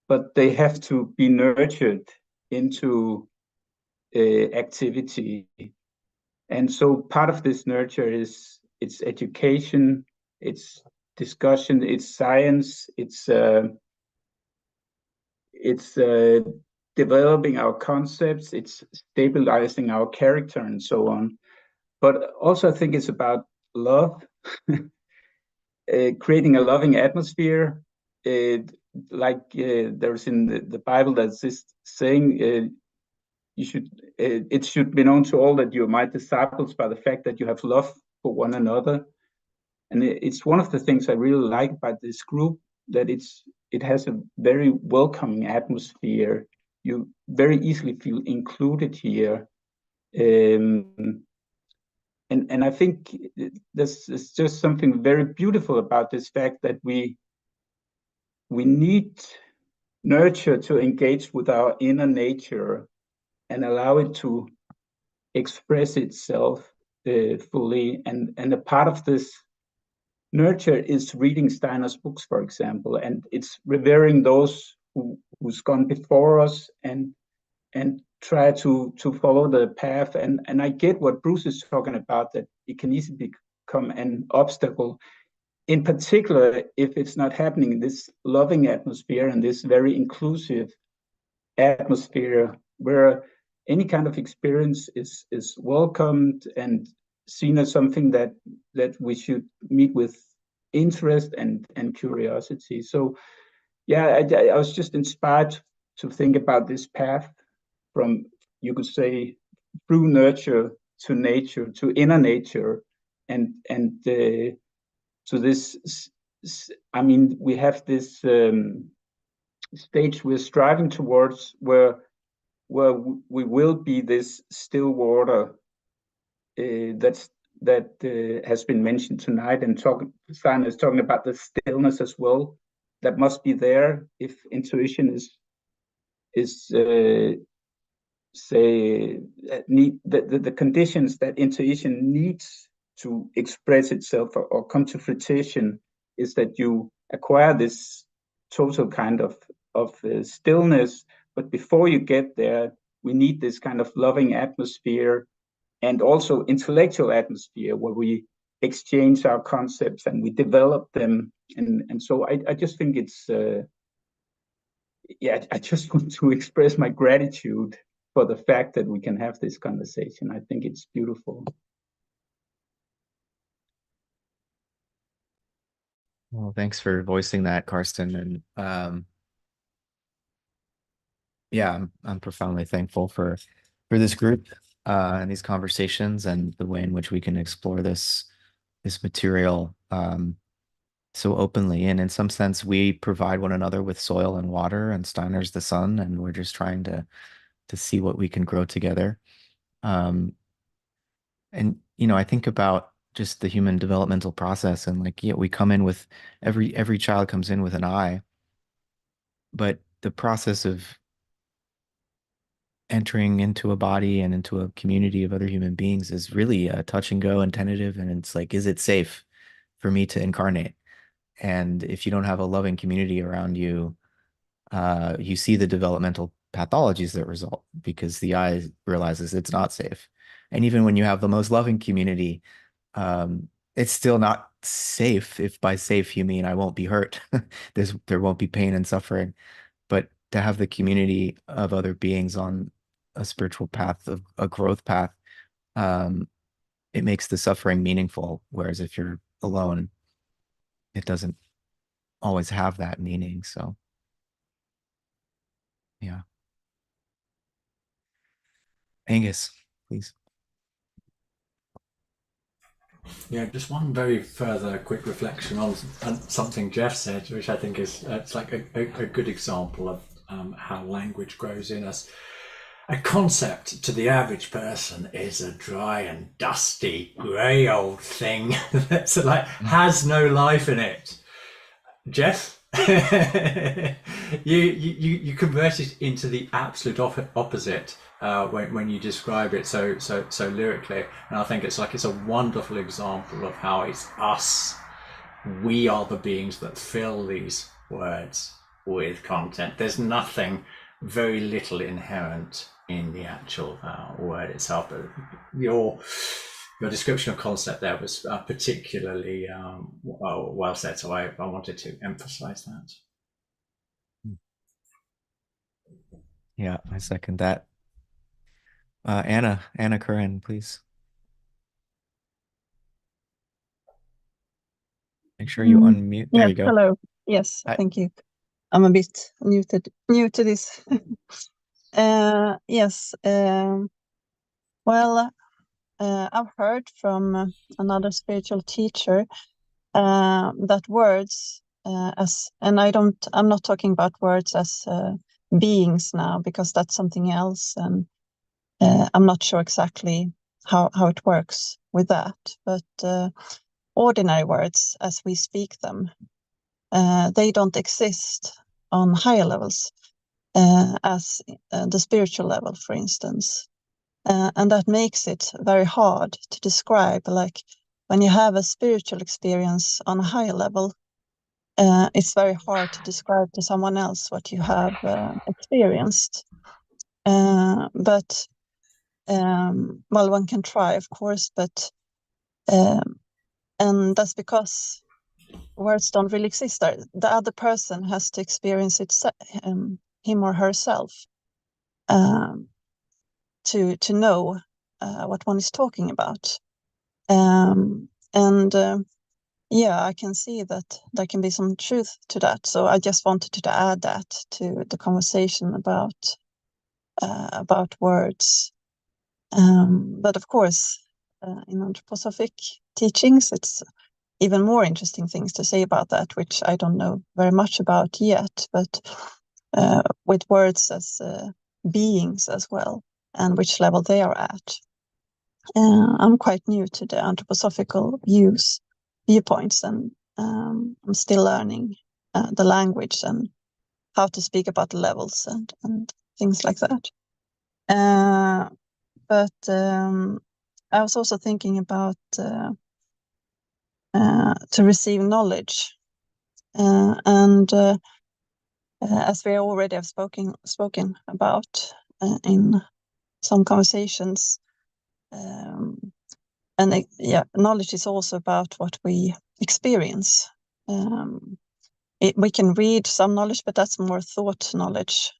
Speaker 6: but they have to be nurtured into activity. And so part of this nurture is it's education, it's discussion, it's science, it's developing our concepts, it's stabilizing our character, and so on. But also, I think it's about love, creating a loving atmosphere. There's in the Bible, there's this saying it should be known to all that you're my disciples by the fact that you have love for one another. And it's one of the things I really like about this group, that it has a very welcoming atmosphere. You very easily feel included here. And I think this is just something very beautiful about this fact that we need nurture to engage with our inner nature and allow it to express itself fully. And a part of this nurture is reading Steiner's books, for example, and it's revering those who's gone before us and try to follow the path. And I get what Bruce is talking about, that it can easily become an obstacle, in particular if it's not happening in this loving atmosphere and this very inclusive atmosphere where any kind of experience is welcomed and seen as something that we should meet with interest and curiosity. So yeah, I was just inspired to think about this path from, you could say, through nurture to nature, to inner nature, and to this. I mean, we have this stage we're striving towards where we will be this still water that has been mentioned tonight, and Steiner is talking about the stillness as well, that must be there if intuition is say need the conditions that intuition needs to express itself or come to fruition, is that you acquire this total kind of stillness. But before you get there, we need this kind of loving atmosphere and also intellectual atmosphere where we exchange our concepts and we develop them. And so I just think it's I just want to express my gratitude for the fact that we can have this conversation. I think it's beautiful.
Speaker 1: Well, thanks for voicing that, Karsten. And yeah, I'm profoundly thankful for this group and these conversations and the way in which we can explore this material so openly. And in some sense, we provide one another with soil and water, and Steiner's the sun, and we're just trying to see what we can grow together. And I think about just the human developmental process, and like, yeah, we come in with every child comes in with an eye, but the process of entering into a body and into a community of other human beings is really touch and go and tentative. And it's like, is it safe for me to incarnate? And if you don't have a loving community around you, you see the developmental pathologies that result because the eye realizes it's not safe. And even when you have the most loving community, it's still not safe. If by safe you mean I won't be hurt, there won't be pain and suffering. But to have the community of other beings on a spiritual path, of a growth path, it makes the suffering meaningful. Whereas if you're alone, it doesn't always have that meaning. So yeah. Angus, please.
Speaker 5: Yeah, just one very further quick reflection on something Jeff said, which I think is it's like a good example of how language grows in us. A concept to the average person is a dry and dusty, grey old thing that's like has no life in it. Jeff, you convert it into the absolute opposite when you describe it so lyrically, and I think it's a wonderful example of how it's us. We are the beings that fill these words with content. There's very little inherent in the actual word itself. But your description of concept there was particularly well said, so I wanted to emphasize that.
Speaker 1: Yeah, I second that. Anna Curran, please. Make sure you unmute. There
Speaker 7: Yes,
Speaker 1: you go.
Speaker 7: hello. Yes,
Speaker 1: Hi.
Speaker 7: thank you. I'm a bit new to this. Yes. Well, I've heard from another spiritual teacher that words, and I'm not talking about words as beings now, because that's something else, and I'm not sure exactly how it works with that. But ordinary words, as we speak them, they don't exist on higher levels, as the spiritual level, for instance. And that makes it very hard to describe. Like when you have a spiritual experience on a higher level, it's very hard to describe to someone else what you have experienced. But well, one can try, of course, but and that's because words don't really exist. The other person has to experience it, him or herself, to know what one is talking about. And yeah, I can see that there can be some truth to that. So I just wanted to add that to the conversation about words. But of course, in anthroposophic teachings, it's even more interesting things to say about that, which I don't know very much about yet. But with words as beings as well, and which level they are at. I'm quite new to the anthroposophical viewpoints, and I'm still learning the language and how to speak about the levels and things like that. But I was also thinking about to receive knowledge, and as we already have spoken about in some conversations. And yeah, knowledge is also about what we experience. We can read some knowledge, but that's more thought knowledge.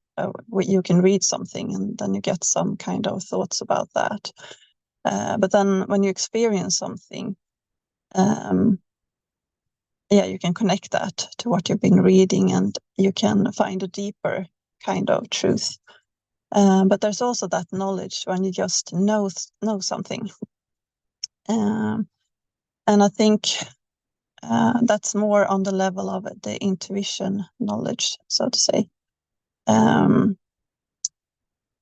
Speaker 7: You can read something and then you get some kind of thoughts about that. But then when you experience something, yeah, you can connect that to what you've been reading, and you can find a deeper kind of truth. But there's also that knowledge when you just know something. And I think that's more on the level of the intuition knowledge, so to say. And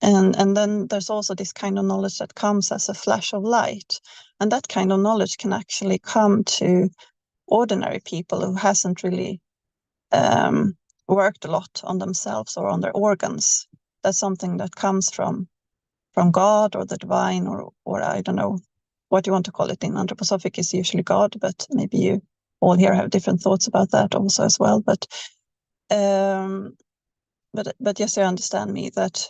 Speaker 7: then there's also this kind of knowledge that comes as a flash of light. And that kind of knowledge can actually come to ordinary people who hasn't really worked a lot on themselves or on their organs. That's something that comes from God or the divine, or I don't know what you want to call it. In anthroposophic is usually God, but maybe you all here have different thoughts about that also as well. But yes, you understand me that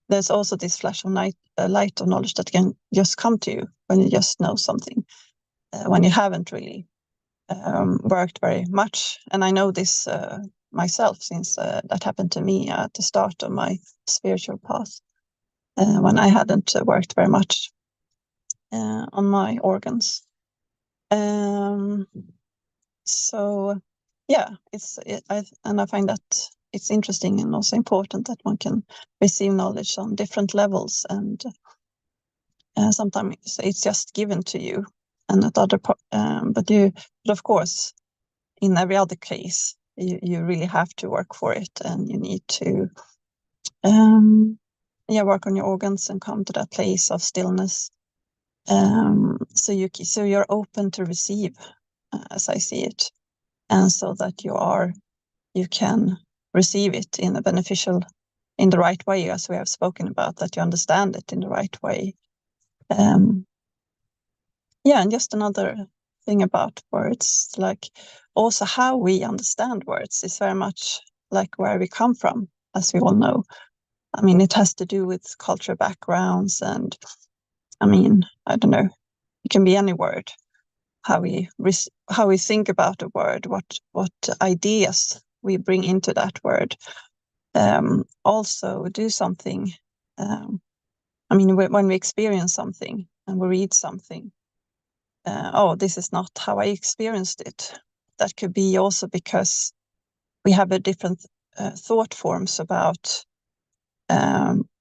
Speaker 7: there's also this flash of light of knowledge that can just come to you when you just know something, when you haven't really worked very much. And I know this myself, since that happened to me at the start of my spiritual path, when I hadn't worked very much on my organs. So yeah, I find that it's interesting and also important that one can receive knowledge on different levels, and sometimes it's just given to you, and at other but of course, in every other case, you really have to work for it, and you need to work on your organs and come to that place of stillness. So you're open to receive, as I see it, and so that you can receive it in the right way, as we have spoken about, that you understand it in the right way. And just another thing about words, like also how we understand words is very much like where we come from, as we all know. I mean, it has to do with cultural backgrounds, and I mean, I don't know, it can be any word. How we think about a word, what ideas we bring into that word. Also do something. I mean, when we experience something and we read something, this is not how I experienced it. That could be also because we have a different thought forms about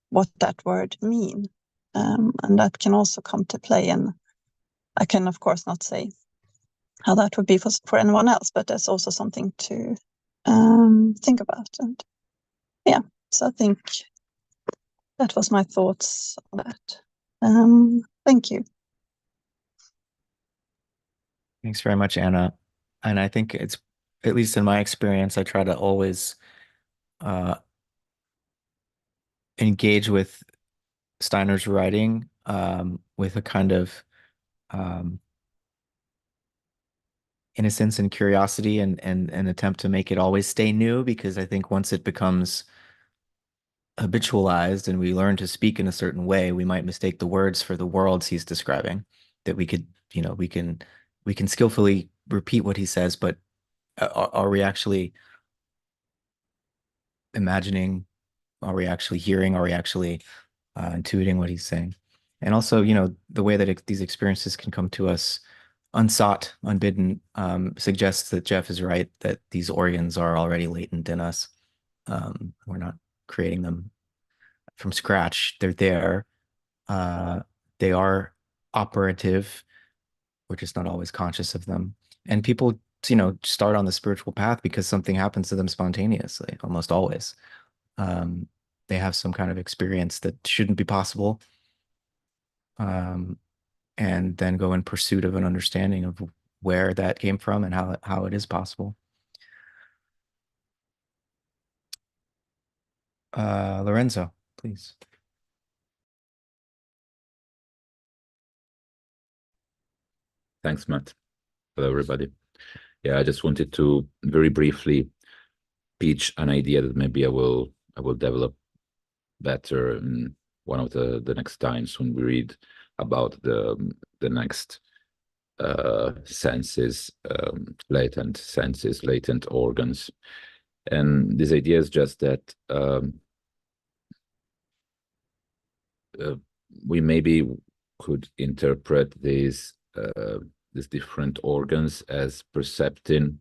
Speaker 7: what that word mean. And that can also come to play. And I can, of course, not say how that would be for anyone else, but that's also something to think about. And yeah, so I think that was my thoughts on that. Thank you.
Speaker 1: Thanks very much, Anna. And I think it's, at least in my experience, I try to always engage with Steiner's writing with a kind of innocence and curiosity, and attempt to make it always stay new, because I think once it becomes habitualized and we learn to speak in a certain way, we might mistake the words for the worlds he's describing. That we could, we can skillfully repeat what he says, but are we actually imagining? Are we actually hearing? Are we actually intuiting what he's saying? And also, the way that these experiences can come to us unsought, unbidden, suggests that Jeff is right, that these organs are already latent in us. We're not creating them from scratch. They're there. They are operative. We're just not always conscious of them. And people, start on the spiritual path because something happens to them spontaneously, almost always. They have some kind of experience that shouldn't be possible. And then go in pursuit of an understanding of where that came from and how it is possible. Lorenzo, please.
Speaker 8: Thanks, Matt. Hello, everybody. Yeah, I just wanted to very briefly pitch an idea that maybe I will develop better in one of the next times when we read about the next senses, latent senses, latent organs. And this idea is just that we maybe could interpret these different organs as percepting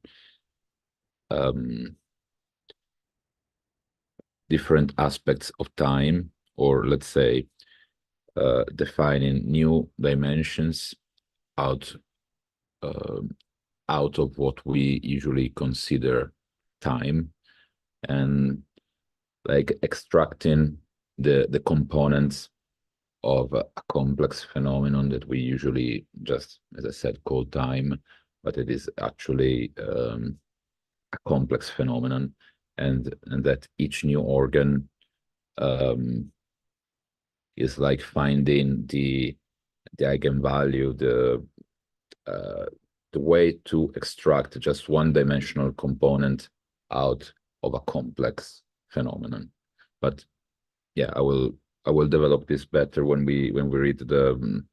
Speaker 8: different aspects of time, or let's say defining new dimensions out of what we usually consider time, and like extracting the components of a complex phenomenon that we usually just, as I said, call time, but it is actually a complex phenomenon, and that each new organ is like finding the eigenvalue, the way to extract just one-dimensional component out of a complex phenomenon. But yeah, I will develop this better when we read the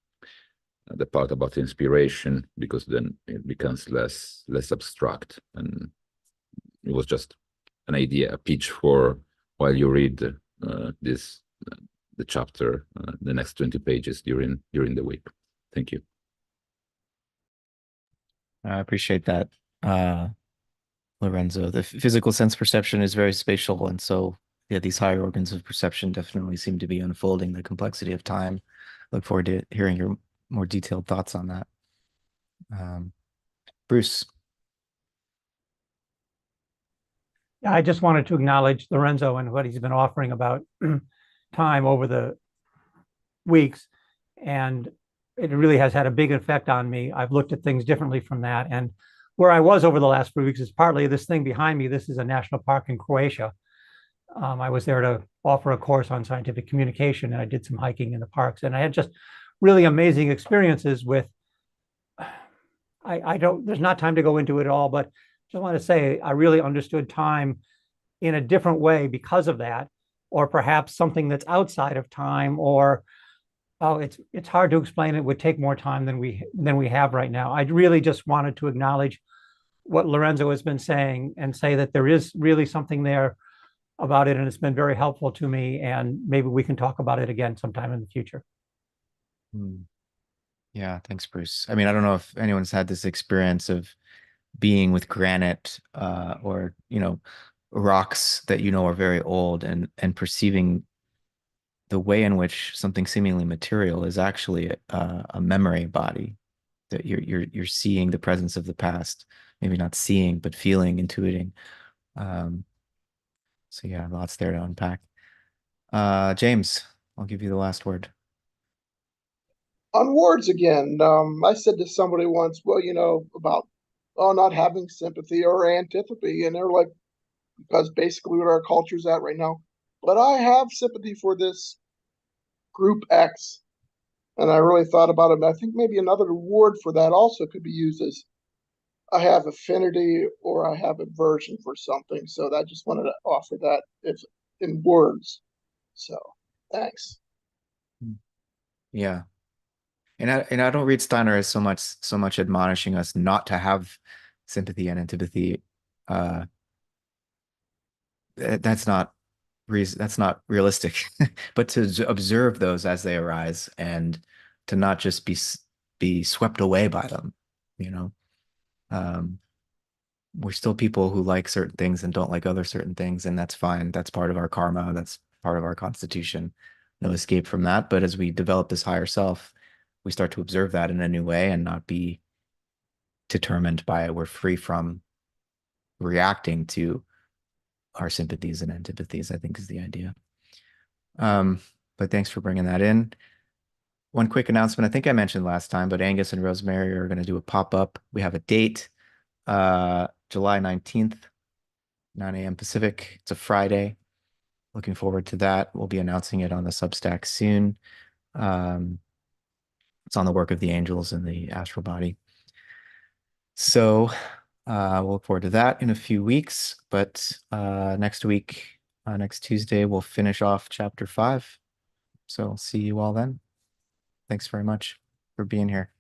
Speaker 8: part about inspiration, because then it becomes less abstract, and it was just an idea, a pitch for while you read the chapter, the next 20 pages during the week. Thank you.
Speaker 1: I appreciate that, Lorenzo. The physical sense perception is very spatial, and so yeah, these higher organs of perception definitely seem to be unfolding the complexity of time. Look forward to hearing your more detailed thoughts on that. Bruce.
Speaker 2: Yeah, I just wanted to acknowledge Lorenzo and what he's been offering about time over the weeks. And it really has had a big effect on me. I've looked at things differently from that. And where I was over the last few weeks is partly this thing behind me. This is a national park in Croatia. I was there to offer a course on scientific communication, and I did some hiking in the parks. And I had just really amazing experiences with, there's not time to go into it all, but just want to say I really understood time in a different way because of that, or perhaps something that's outside of time, or it's hard to explain. It would take more time than we have right now. I really just wanted to acknowledge what Lorenzo has been saying and say that there is really something there about it, and it's been very helpful to me, and maybe we can talk about it again sometime in the future.
Speaker 1: Yeah, thanks, Bruce. I mean, I don't know if anyone's had this experience of being with granite or rocks that are very old, and perceiving the way in which something seemingly material is actually a memory body, that you're seeing the presence of the past, maybe not seeing, but feeling, intuiting. So yeah, lots there to unpack. James, I'll give you the last word.
Speaker 9: On words again, I said to somebody once, well, about not having sympathy or antipathy, and they're like, because basically what our culture's at right now. But I have sympathy for this group X, and I really thought about it. And I think maybe another word for that also could be used as I have affinity or I have aversion for something. So I just wanted to offer that if in words. Thanks.
Speaker 1: Yeah. And I don't read Steiner as so much admonishing us not to have sympathy and antipathy. That's not realistic, but to observe those as they arise and to not just be swept away by them, you know. We're still people who like certain things and don't like other certain things, and that's fine. That's part of our karma. That's part of our constitution. No escape from that. But as we develop this higher self, we start to observe that in a new way and not be determined by it. We're free from reacting to our sympathies and antipathies, I think is the idea. But thanks for bringing that in. One quick announcement. I think I mentioned last time, but Angus and Rosemary are going to do a pop-up. We have a date, July 19th, 9 a.m. Pacific. It's a Friday. Looking forward to that. We'll be announcing it on the Substack soon. It's on the work of the angels and the astral body. So we'll look forward to that in a few weeks. But next week, next Tuesday, we'll finish off chapter 5. So see you all then. Thanks very much for being here.